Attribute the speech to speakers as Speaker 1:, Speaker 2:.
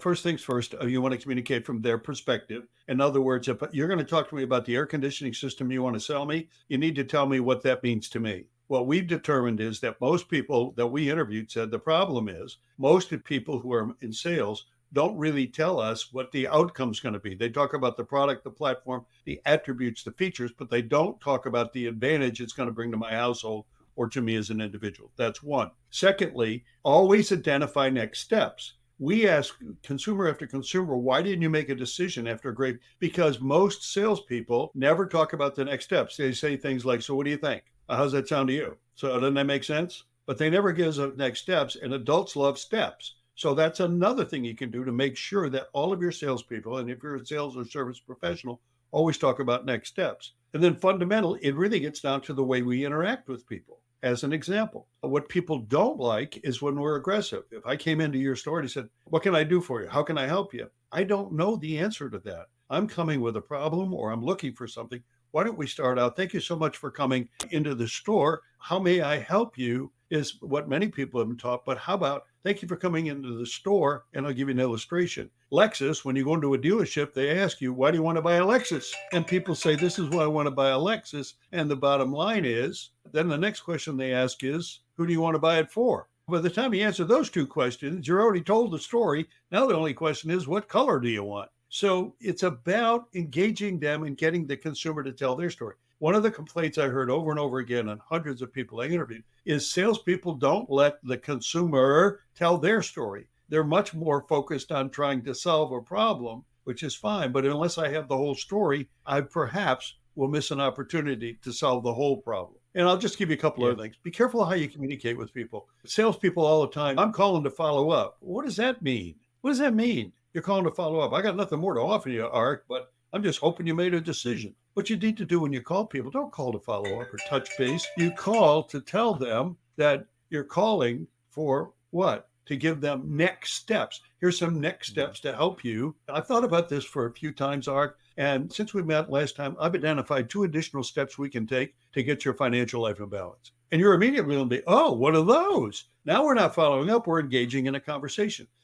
Speaker 1: First things first, you want to communicate from their perspective. In other words, if you're going to talk to me about the air conditioning system you want to sell me, you need to tell me what that means to me. What we've determined is that most people that we interviewed said the problem is most of people who are in sales don't really tell us what the outcome is going to be. They talk about the product, the platform, the attributes, the features, but they don't talk about the advantage it's going to bring to my household or to me as an individual. That's one. Secondly, always identify next steps. We ask consumer after consumer, why didn't you make a decision after a great? Because most salespeople never talk about the next steps. They say things like, so what do you think? How's that sound to you? So doesn't that make sense? But they never give us next steps, and adults love steps. So that's another thing you can do to make sure that all of your salespeople, and if you're a sales or service professional, always talk about next steps. And then fundamentally, it really gets down to the way we interact with people. As an example, what people don't like is when we're aggressive. If I came into your store and said, what can I do for you? How can I help you? I don't know the answer to that. I'm coming with a problem or I'm looking for something. Why don't we start out? Thank you so much for coming into the store. How may I help you? Is what many people have been taught. But how about thank you for coming into the store? And I'll give you an illustration. Lexus, when you go into a dealership, they ask you, why do you want to buy a Lexus? And people say, this is why I want to buy a Lexus. And the bottom line is, then the next question they ask is, who do you want to buy it for? By the time you answer those two questions, you're already told the story. Now the only question is, what color do you want? So it's about engaging them and getting the consumer to tell their story. One of the complaints I heard over and over again on hundreds of people I interviewed is salespeople don't let the consumer tell their story. They're much more focused on trying to solve a problem, which is fine. But unless I have the whole story, I perhaps will miss an opportunity to solve the whole problem. And I'll just give you a couple
Speaker 2: Yeah.
Speaker 1: other things. Be careful how you communicate with people. Salespeople all the time, I'm calling to follow up. What does that mean? What does that mean? You're calling to follow up. I got nothing more to offer you, Art, but I'm just hoping you made a decision. What you need to do when you call people, don't call to follow up or touch base. You call to tell them that you're calling for what? To give them next steps. Here's some next
Speaker 2: Mhm.
Speaker 1: steps to help you. I've thought about this for a few times, Art. And since we met last time, I've identified two additional steps we can take to get your financial life in balance. And you're immediately going to be, oh, what are those? Now we're not following up, we're engaging in a conversation.